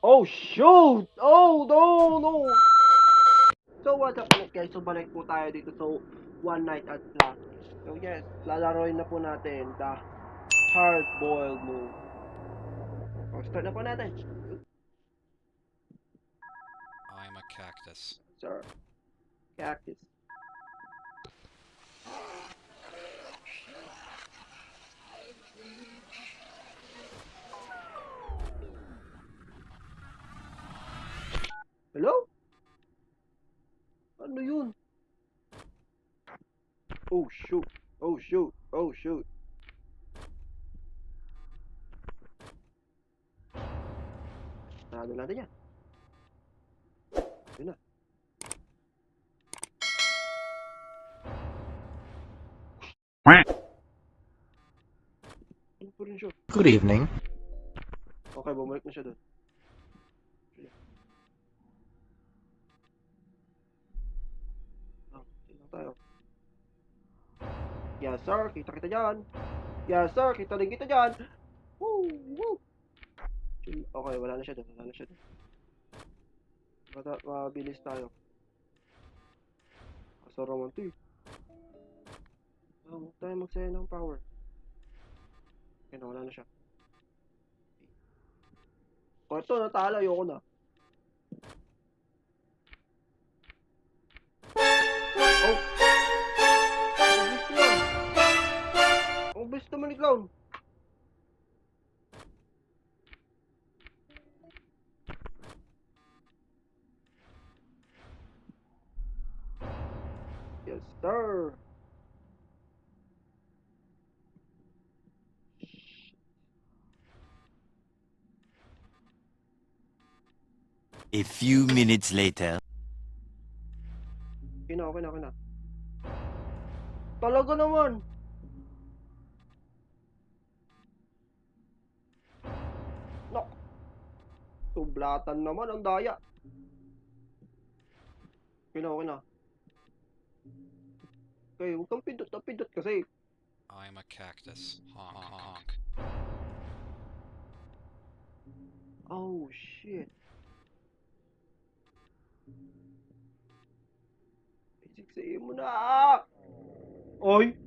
Oh shoot! Oh no no! So what's up guys? So balik po tayo dito sa One Night at Black. So yes, lalaroin na po natin the hard-boiled move. So start na po natin. I'm a cactus. Sir, cactus. Hello? Ano yun? Oh shoot! Oh shoot! Oh shoot! Sarado natin yan. Yun na. Ano po rin siya? Good evening. Okay, bumalik na siya doon. Tingnan tayo. Yes sir, kita kita dyan. Yes sir, kita din kita dyan. Woo! Woo! Okay, wala na siya doon. Wala na siya doon. Mabilis tayo. Kasaraman to eh. Huwag tayo magsaya ng power. Okay na, wala na siya. O ito, natalo. Ayoko na. Oh! Ang bilis naman ni Clown. Yes, sir. A few minutes later. Okay na, okay na, okay na. Talaga naman. No. Sublatan naman ang daya. Okay na, okay na. Okay, huwag kang pindot kasi. I'm a cactus. Honk honk. Oh, shit. Isiksayin mo na. Oy!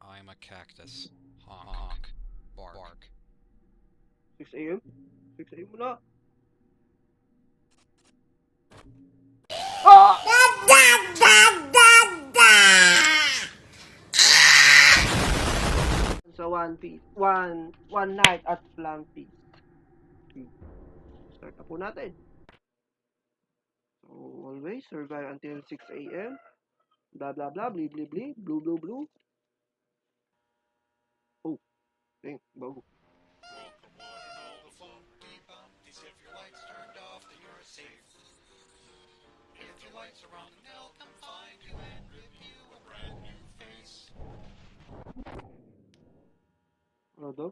I'm a cactus. Honk honk. Bark. 6 a.m.? 6 a.m. mo na. Ah! So one night at Flam Feast. Start na po natin. So always survive until 6 a.m. Blah blah blah, bli bli bli, blue blue blue. Oh, dang, bago. Ano daw?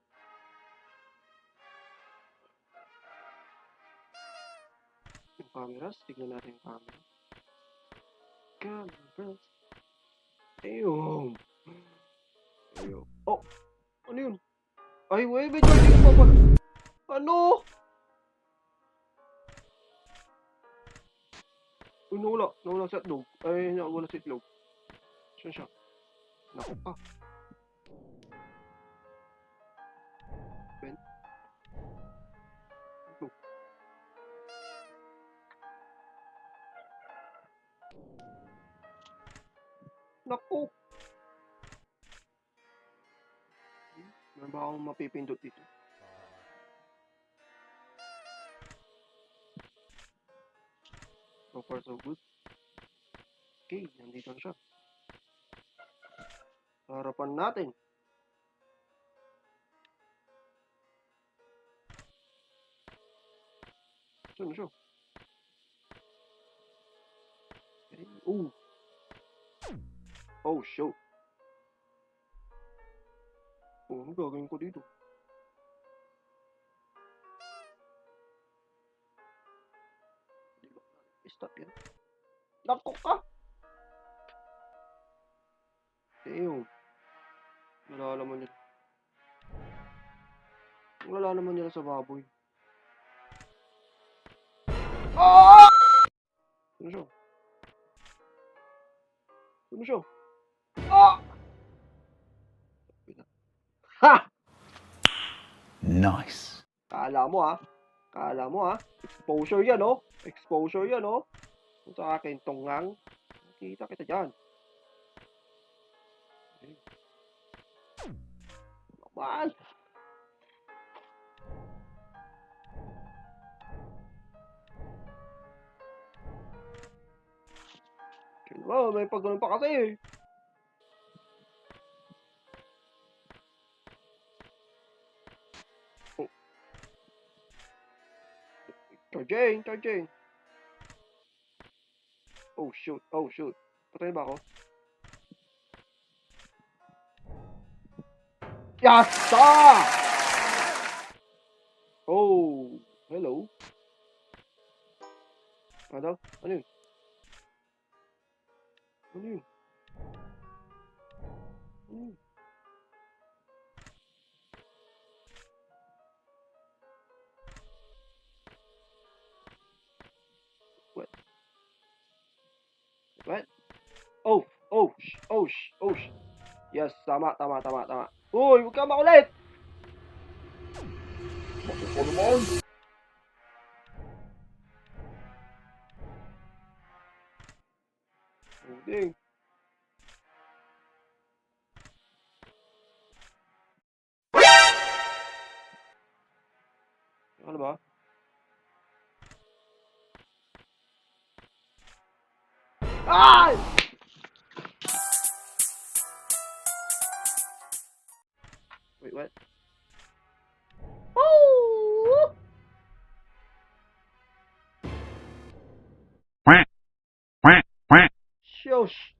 Yung cameras, tignan natin yung camera. Cameras. Ayun. Ayun. Oh, ano yun? Ay, wait, may charging pa pala. Ano? Uy, nawala sa itlog. Ay, nawala sa itlog. Saan siya? Naku pa. Ben? Itlog. Naku! Meron ba akong mapipindot dito? So far, so good. Okay, nandito na siya. Sa harapan natin. Saan na siya? Okay. Ooh! Oh, shoot! Oh, ano gagawin ko dito? Stop yan. Naku ka! Damn. Nalalaman niya. Wala naman nila sa baboy. Ah! Ano siya? Ano siya? Ah! Ha! Nice. Kala mo ha? Kala mo ha? Exposure yan oh. Exposure yan oh. Kung sa akin, tunggang. Kita kita dyan. Naman. Wow, may pag pa kasi. Oh. Charging, charging. Oh shoot, oh shoot. Patay ba ako? Yasta! Oh, hello. Ano? Ano yun? Ano yun? Ano yun? What? What? Oh, oh, oh, oh. Yes, tama, tama, tama, tama. Uy, huwag ka makulit! Ano naman? Hindi. Ano ba? Ay! Wait, what? Oh! Shush!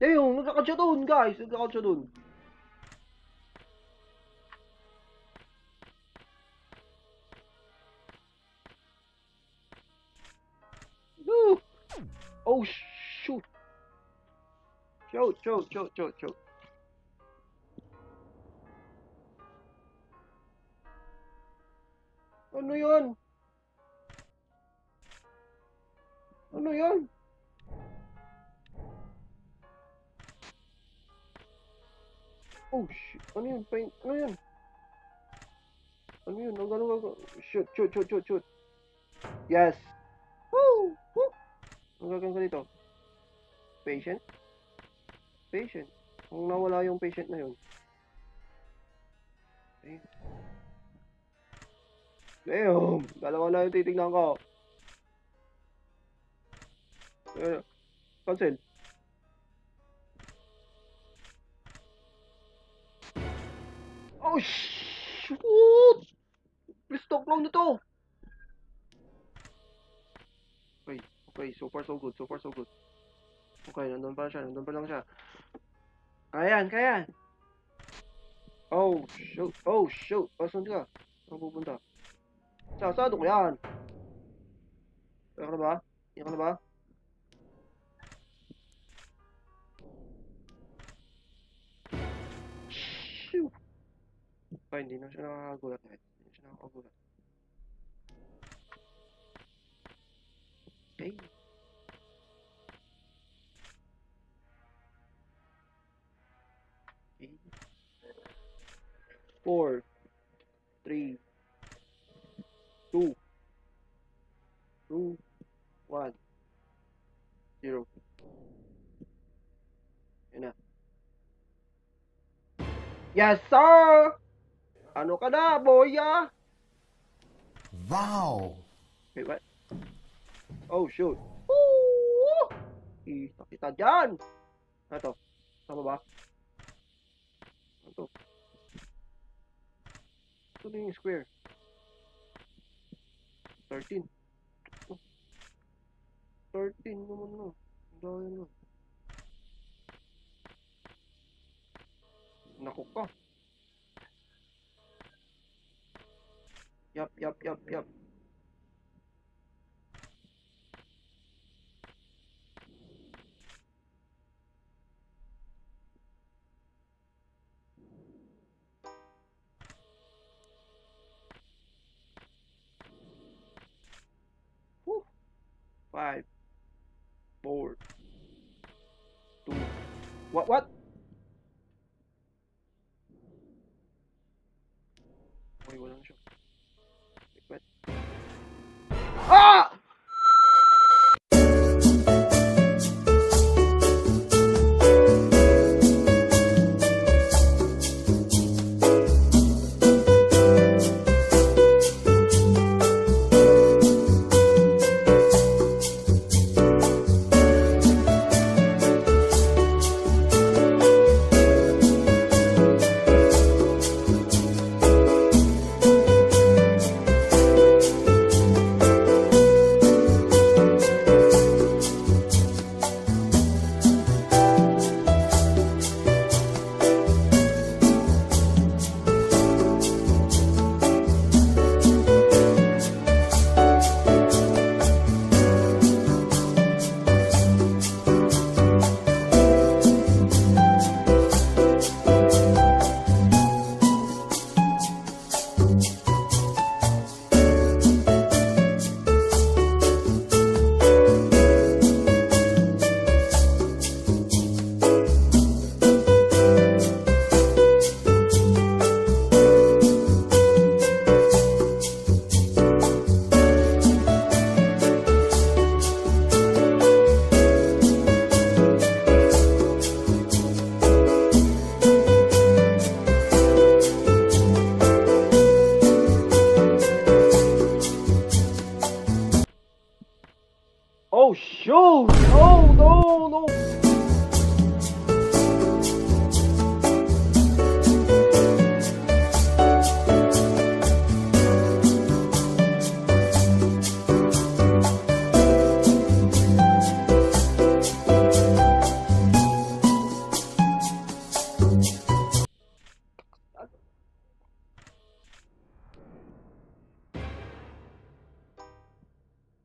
Damn, nagkakad siya dun, guys. Nagkakad siya dun. Woo! Oh, shoot. Shoot, shoot, shoot, shoot, shoot. Ano yun? Ano yun? Oh, shit. Ano yun? Paint? Ano yun? Ano yun? Ang gano'n gano'n? Shoot, shoot, shoot, shoot, shoot. Yes. Woo! Woo! Ang gagawin ko dito? Patient? Patient. Kung nawala yung patient na yun. Okay. Damn! Dalawa na yung titignan ko. Cancel. Oh, shoot! Please stop lang nito. Okay, okay. So far, so good. So far, so good. Okay, nandun pa siya. Nandun pa lang siya. Kaya yan, kaya yan. Oh, shoot. Oh, shoot. Saan ka? Saan pupunta? Sasado ko yan. Yan ka na ba? Yan ka na ba? Shoot. Ay, hindi na siya nakakagulat. Hindi na siya nakakagulat. Okay. Okay. 4, 3, 2, 2, 1, 0. Yan na. Yes, sir! Ano ka na, boya? Wow. Wait, what? Oh, shoot. Woo! Kita kita dyan. Ito. Tama ba? Ito. Ito na yung square. 13. Oh, 13 naman no. Dahil naman. Naku ka. Yup, yup, yup, yup. 4, 2, what? Okay, wala na siya. Wait. Ah! Oh shoot! No, no, no!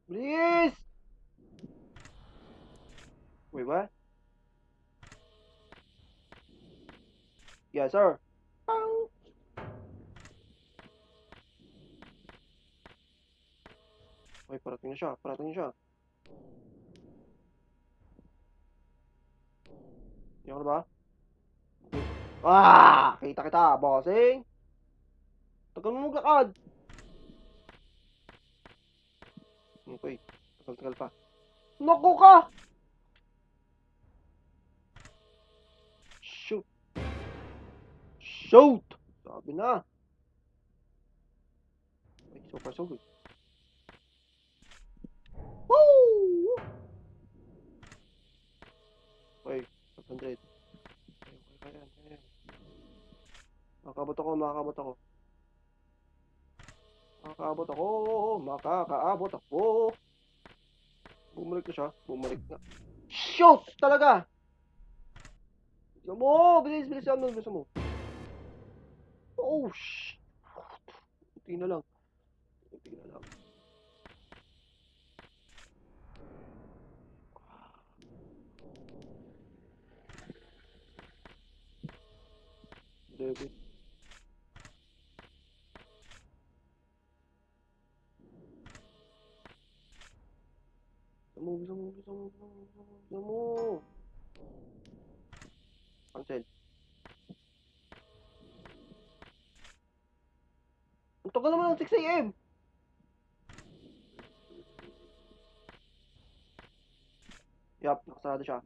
Please! Wait, what? Yes, sir. Pang! Uy, parating na siya, parating na siya. Yan na ba? Ah! Kita kita, bossing! Tagal mo maglakad! Okay, tagal-tagal pa. Naku ka! Shoot! Shoot! Sabi na. Ay, so far so good. Woo! Okay, 500. Okay, ayan. Makakabot ako. Makakaabot ako. Bumalik na siya. Bumalik na. Shoot! Talaga! Bilisan mo! Bilisan mo. Oh, shh! Buti na lang. David. Bilisan mo. Cancel. Ang tagal naman ng 6 AM. Yup, nakasarado siya.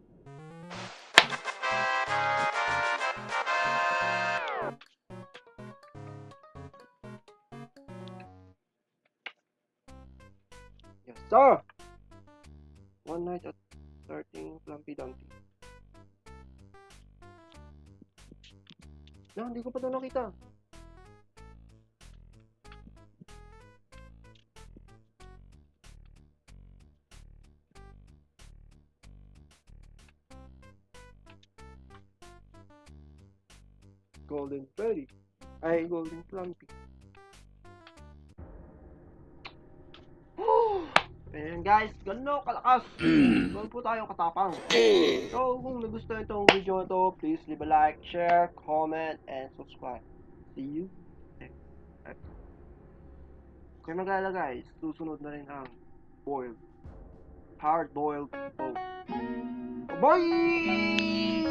Yes, sir! One night at 13 Plumpy Dumpty. Hindi ko pa ito nakita. Golden Freddy. Ay, Golden Plumpy. Ayan guys, gano'n kalakas. Gano'n po tayo katapang. So, kung nagustuhan itong video na to, please leave a like, share, comment, and subscribe. See you next episode. Kaya mag-alala guys, susunod na rin ang hard-boiled boat. Bye!